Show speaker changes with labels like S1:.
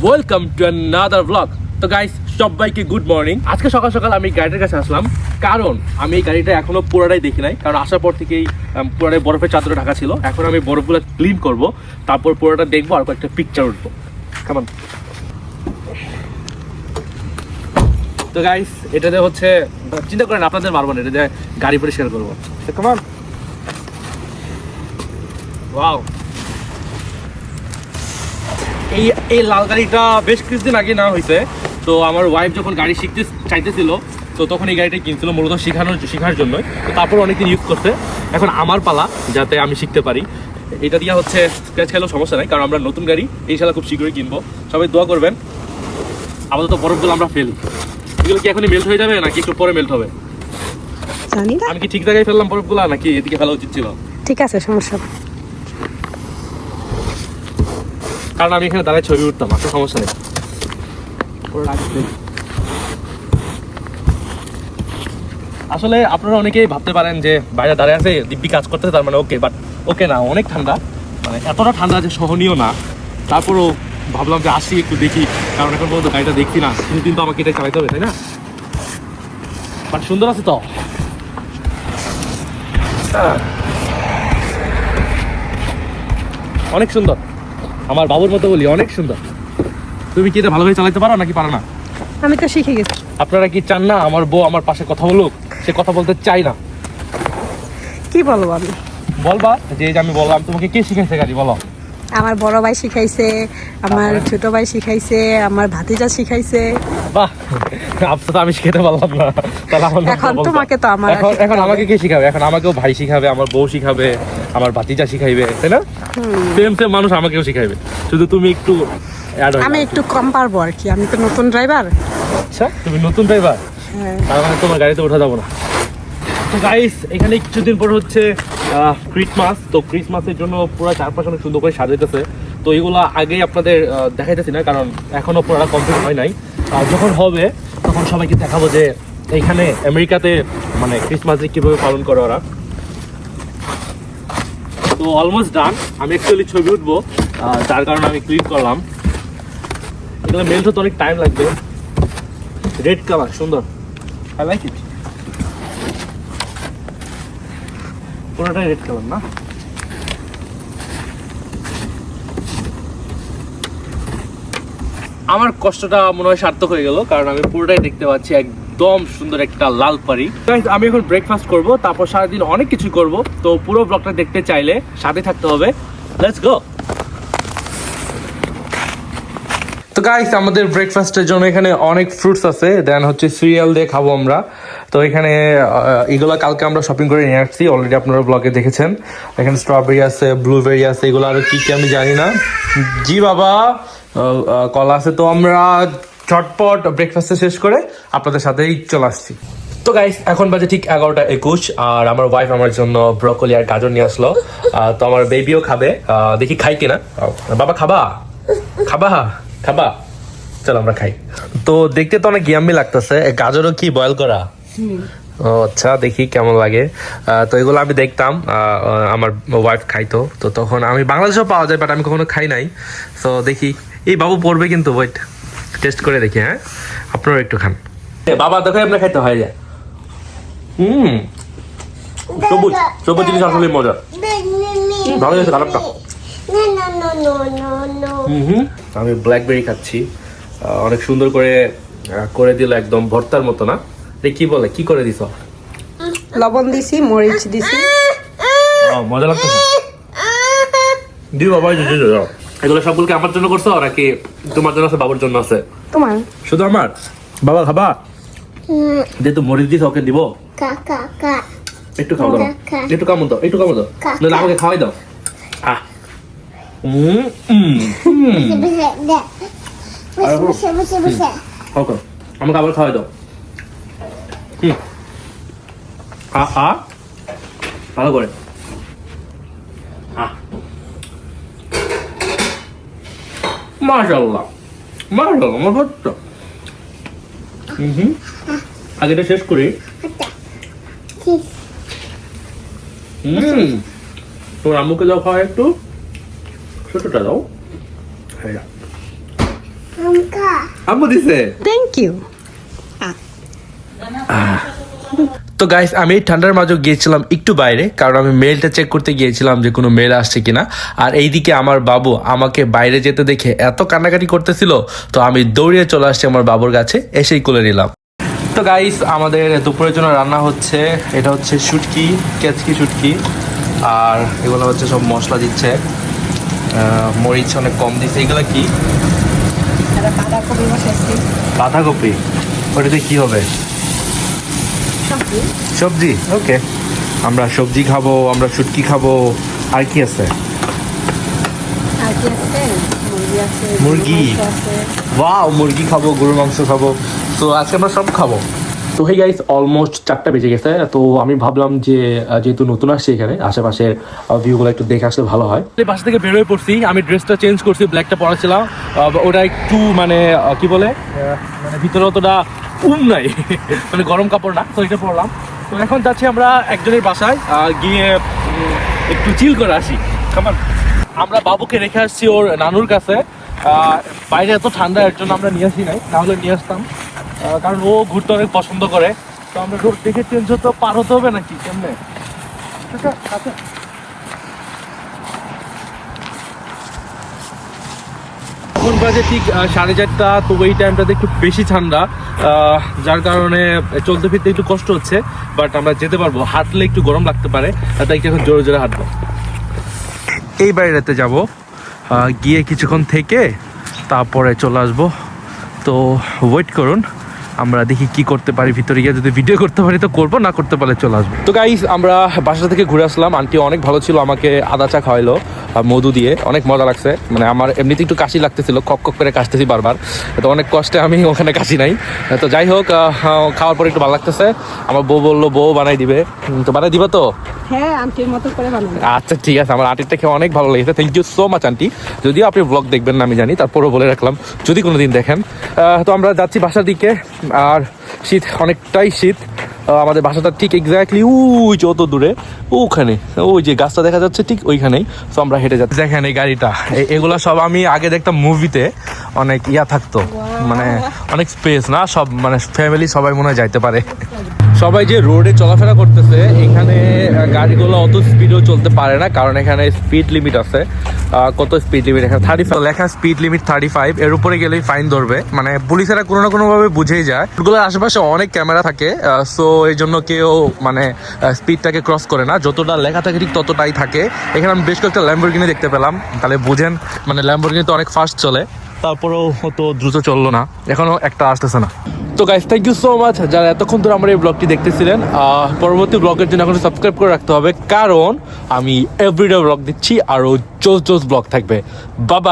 S1: Welcome to another blog. তো guys, সবাইকে good morning. আজকে সকাল সকাল আমি গাড়িটার কাছে আসলাম, কারণ আমি এই গাড়িটা এখনো পুরাটাই দেখি নাই। কারণ আসার পর থেকেই পুরাটাই বরফের চাদরে ঢাকা ছিল। এখন আমি বরফগুলো ক্লিন করব, তারপর পুরোটা দেখবো আর কয়েকটা পিকচার উঠবো। কেমন? তো গাইস, এটাতে হচ্ছে চিন্তা করেন আপনাদের মারবো না, এটাতে গাড়ি পরিষ্কার করবো। কেমন? ওয়াও, এই লাল গাড়িটা বেশ কিছুদিন আগে না হয়েছে। তো আমার ওয়াইফ যখন গাড়ি শিখতে চাইতেছিল, তো তখন এই গাড়িটা কিনছিল মূলত শেখার জন্যই। তো তারপর অনেকদিন ইউজ করতে, এখন আমার পালা যাতে আমি শিখতে পারি। এটা দিয়ে হচ্ছে স্ক্র্যাচ খেলেও সমস্যা নাই, কারণ আমরা নতুন গাড়ি এই সালা খুব শীঘ্রই কিনবো। সবাই দোয়া করবেন। আপাতত বরফগুলো আমরা ফেলি, এগুলো কি এখনই মেল্ট হয়ে যাবে নাকি একটু পরে মেল্ট হবে
S2: জানি না।
S1: আমি কি ঠিক জায়গায় ফেললাম বরফগুলো, নাকি এদিকে ফেলা উচিত ছিল?
S2: ঠিক আছে, সমস্যা নেই।
S1: কারণ আমি এখানে দাঁড়ায় ছবি উঠতাম, আসলে সমস্যা নেই। আসলে আপনারা অনেকেই ভাবতে পারেন যে বাইরে দাঁড়িয়ে আছে দিব্যি কাজ করতেছে, তার মানে ওকে। বাট ওকে না, অনেক ঠান্ডা, মানে এতটা ঠান্ডা যে সহনীয় না। তারপরও ভাবলাম যে আসি একটু দেখি, কারণ এখন পর্যন্ত গাড়িটা দেখছি না, কিছুদিন তো আমাকে এটা চালাইতে হবে, তাই না? বাট সুন্দর আছে তো। অনেক সুন্দর, আমার বাবুর মতো বলি, অনেক সুন্দর। তুমি কি এটা ভালোভাবে চালাতে পারো নাকি পারো না?
S2: আমি তো শিখে গেছি।
S1: আপনারা কি চান না আমার বউ আমার পাশে কথা বলুক? সে কথা বলতে চাই না।
S2: কি বলবো আমি?
S1: বলবা যে আমি বললাম তোমাকে কে শিখাইছে গাড়ি, বলো।
S2: আমার বড় ভাই শিখাইছে, আমার ছোট ভাই শিখাইছে, আমার ভাতিজা শিখাইছে।
S1: বাহ, আফসোস আমি শিখাতে পারলাম না। তাহলে আমার নামটা
S2: এখন
S1: বলতো।
S2: তোমাকে তো আমার
S1: এখন আমাকে কে শিখাবে? এখন আমাকেও ভাই শিখাবে, আমার বউ শিখাবে, আমার ভাতিজা শিখাইবে, তাই না? সেম সেম মানুষ আমাকেও শিখাইবে, শুধু তুমি একটু অ্যাড হয়ে
S2: আমি
S1: যাও।
S2: একটু কম পারবো আর কি, আমি তো নতুন ড্রাইভার।
S1: আচ্ছা, তুমি নতুন ড্রাইভার,
S2: হ্যাঁ।
S1: তার মানে তোমার গাড়িতে ওঠা যাবো না। তো গাইস, এখানে কিছুদিন পর হচ্ছে ক্রিসমাস। তো ক্রিসমাসের জন্য পুরো চারপাশ অনেক সুন্দর করে সাজাইতেছে। তো এগুলো আগেই আপনাদের দেখাইতেছি না, কারণ এখনো পুরোটা কমপ্লিট হয় নাই। আর যখন হবে তখন সবাইকে দেখাবো যে এইখানে আমেরিকাতে মানে ক্রিসমাস কীভাবে পালন করে ওরা। তো অলমোস্ট ডান। আমি অ্যাকচুয়ালি ছবি উঠবো, তার কারণে আমি ক্লিক করলাম। এগুলো মেল্ট হতে অনেক টাইম লাগবে। রেড কালার সুন্দর, আই লাইক ইট। পুরোটাই রেড কালার না? আমার কষ্টটা মনে হয় সার্থক হয়ে গেল, কারণ আমি পুরোটাই দেখতে পাচ্ছি একদম সুন্দর একটা লাল পারি। আমি এখন ব্রেকফাস্ট করব, তারপর সারাদিন অনেক কিছু করব। তো পুরো ব্লগটা দেখতে চাইলে সাথে থাকতে হবে। Let's go. তো গাইস, আমাদের ব্রেকফাস্টের জন্য এখানে অনেক ফ্রুটস আছে, দেন হচ্ছে সিরিয়াল দিয়ে খাবো আমরা। তো এখানে এগুলো কালকে আমরা শপিং করে নিয়ে আসছি, অলরেডি আপনারা ব্লগে দেখেছেন। এখানে স্ট্রবেরি আছে, ব্লুবেরি আছে, এগুলো আর কি কি আমি জানি না। জি বাবা, কলা আছে। তো আমরা ঝটপট ব্রেকফাস্টে শেষ করে আপনাদের সাথেই চলে আসছি। তো গাইস, এখন বাজে ঠিক 11:21, আর আমার ওয়াইফ আমার জন্য ব্রকলি আর গাজর নিয়ে আসলো। তো আমার বেবিও খাবে, দেখি খাই কিনা। বাবা খাবা? খাবা খাবা? চলো আমরা খাই। তো দেখতে তো অনেক ইয়াম্মি লাগতেছে। গাজরও কি বয়েল করা? ও আচ্ছা, দেখি কেমন লাগে। তো এগুলো আমি দেখতাম আমার ওয়াইফ খাইতো, তো তখন আমি বাংলাদেশেও পাওয়া যায়, বাট আমি কখনো খাই নাই। তো দেখি, এই বাবু পড়বে কিন্তু, ওয়েট টেস্ট করে দেখি। হ্যাঁ, আপনারা একটু খান। বাবা দেখো, আপনার খাইতে হয় যায়। সবুজ সবুজ জিনিস আসলে মজা, ভালো হয়েছে, খারাপ না। আমি ব্ল্যাকবেরি খাচ্ছি, অনেক সুন্দর করে করে দিল, একদম ভর্তার মতো না? কি বলে, কি করে দিছ?
S2: লবণ দিছি, মরিচ দিছি।
S1: মজা লাগতেছে। দি বাবা, এগুলো সবগুলোকে আমার জন্য করছো নাকি তোমার জন্য আছে, বাবুর জন্য আছে?
S2: তোমার।
S1: শুধু আমার? বাবা খাবা? যেহেতু মরিচ দিছ, ওকে দিব। একটু খাও দাও, একটু কামো দাও, একটু কামো দাও, নাহলে আমাকে খাওয়াই দাও। আমাকে আবার খাওয়াই দাও। ভালো করে। মাশাআল্লাহ মাশাআল্লাহ, আমার হচ্ছে। আগেটা শেষ করি। তোমার আম্মুকে দাও খাওয়া, একটু ছোটটা দাও। আম্মু দিছে।
S2: Thank you.
S1: তো গাইস আমি এই ঠান্ডার মাঝে গিয়েছিলাম একটু বাইরে, কারণ আমি মেলটা চেক করতে গিয়েছিলাম যে কোনো মেল আসছে কিনা। আর এইদিকে আমার বাবু আমাকে বাইরে যেতে দেখে এত কান্নাকাটি করতেছিল, তো আমি দৌড়িয়ে চলে আসছি আমার বাবুর কাছে, এসেই কোলে নিলাম। তো গাইস আমাদের দুপুরের জন্য রান্না হচ্ছে, এটা হচ্ছে শুটকি, কেচকি শুটকি, আর এগুলো হচ্ছে সব মশলা দিচ্ছে, মরিচ অনেক কম দিচ্ছে। এগুলো কি?
S2: বাঁধাকপি বসাচ্ছি।
S1: বাঁধাকপি, ওটাতে কি হবে? সবজি। ওকে, আমরা সবজি খাবো, আমরা শুটকি খাবো, আর কি আছে?
S2: আর কি আছে? মুরগি আছে,
S1: মুরগি।
S2: মাংস আছে।
S1: ওয়াও, মুরগি খাবো, গরুর মাংস খাবো, তো আজকে আমরা সব খাবো। তো হে গাইস, অলমোস্ট 4টা বেজে গেছে। তো আমি ভাবলাম যে যেহেতু নতুন আসছি এখানে, আশেপাশে ভিউগুলো একটু দেখে আসলে ভালো হয়। বাসা থেকে বের হয়ে পড়ছি, আমি ড্রেসটা চেঞ্জ করছি, ব্ল্যাকটা পরাছিলাম, ওটা একটু মানে কি বলে, মানে ভিতরে অতটা নাই মানে গরম কাপড় না, তো এটা পরলাম। তো এখন যাচ্ছি আমরা একজনের বাসায়, গিয়ে একটু চিল করে আসি। কেমন? আমরা বাবুকে রেখে আসছি ওর নানুর কাছে। বাইরে এত ঠান্ডা, এর জন্য আমরা নিয়ে আসি নাই, তাহলে নিয়ে আসতাম, কারণ ও ঘুরতে অনেক পছন্দ করে। তো আমরা রোড দেখে চেঞ্জ হতে পার হতে হবে নাকি কেমনে? এখন বাজে ঠিক 4:30, তো এই টাইমটাতে একটু বেশি ঠান্ডা, যার কারণে চলতে ফিরতে একটু কষ্ট হচ্ছে, বাট আমরা যেতে পারবো। হাঁটলে একটু গরম লাগতে পারে, তাই এখন জোরে জোরে হাঁটবো। এই বাইরেতে যাব, গিয়ে কিছুক্ষণ থেকে তারপরে চলে আসবো। তো ওয়েট করুন, আমরা দেখি কি করতে পারি ভিতরে গিয়ে। যদি ভিডিও করতে পারি তো করবো, না করতে পারলে চলে আসবো। তো গাইস আমরা বাসা থেকে ঘুরে আসলাম, আন্টি অনেক ভালো ছিল, আমাকে আদা চা খাওয়াইলো মধু দিয়ে, অনেক মজা লাগছে। মানে আমার এমনিতে একটু কাশি লাগতেছিল, কক কক করে কাশতেছি বারবার, তো অনেক কষ্টে আমি ওখানে কাশি নাই। তো যাই হোক, খাওয়ার পর একটু ভালো লাগতেছে। আমার বউ বললো বউ বানাই দিবে, তো বানাই দিবা তো?
S2: হ্যাঁ, আন্টির মতো করে বানাবো।
S1: আচ্ছা ঠিক আছে, আমার আন্টিটা খেয়ে অনেক ভালো লেগেছে, thank you so much aunty. যদিও আপনি ব্লগ দেখবেন না আমি জানি, তারপরও বলে রাখলাম যদি কোনো দিন দেখেন। তো আমরা যাচ্ছি বাসার দিকে, আর শীত, অনেকটাই শীত। আমাদের বাসাটা ঠিক এক্স্যাক্টলি ওই যত দূরে, ওখানে ওই যে গাছটা দেখা যাচ্ছে ঠিক ওইখানেই। তো আমরা হেঁটে যাচ্ছি। দেখেন এই গাড়িটা, এগুলো সব আমি আগে দেখতাম মুভিতে, অনেক ইয়া থাকতো, মানে অনেক স্পেস না, সব মানে ফ্যামিলি সবাই মনে হয় যাইতে পারে। সবাই যে রোডে চলাফেরা করতেছে, এখানে গাড়িগুলো অত স্পিডেও চলতে পারে না, কারণ এখানে স্পিড লিমিট আছে। কত স্পিড লিমিট? এখানে 35 লেখা, স্পিড লিমিট 35, এর উপরে গেলেই ফাইন ধরবে। মানে পুলিশেরা কোনো না কোনোভাবে বুঝেই যায়। এগুলোর আশেপাশে অনেক ক্যামেরা থাকে, সো এই জন্য কেউ মানে স্পিডটাকে ক্রস করে না, যতটা লেখা থাকে ঠিক ততটাই থাকে। এখানে আমি বেশ কয়েকটা ল্যাম্বরগিনি দেখতে পেলাম, তাহলে বুঝেন মানে ল্যাম্বরগিনি তো অনেক ফাস্ট চলে, তারপরেও হতো দ্রুত চললো না, এখনো একটা আসতেছে না। তো guys thank you so much যারা এতক্ষণ ধরে আমার এই ব্লগটি দেখতেছিলেন। পরবর্তী ব্লগের জন্য এখন সাবস্ক্রাইব করে রাখতে হবে, কারণ আমি এভরিডে ব্লগ দিচ্ছি, আরও জোস ব্লগ থাকবে। বাবা।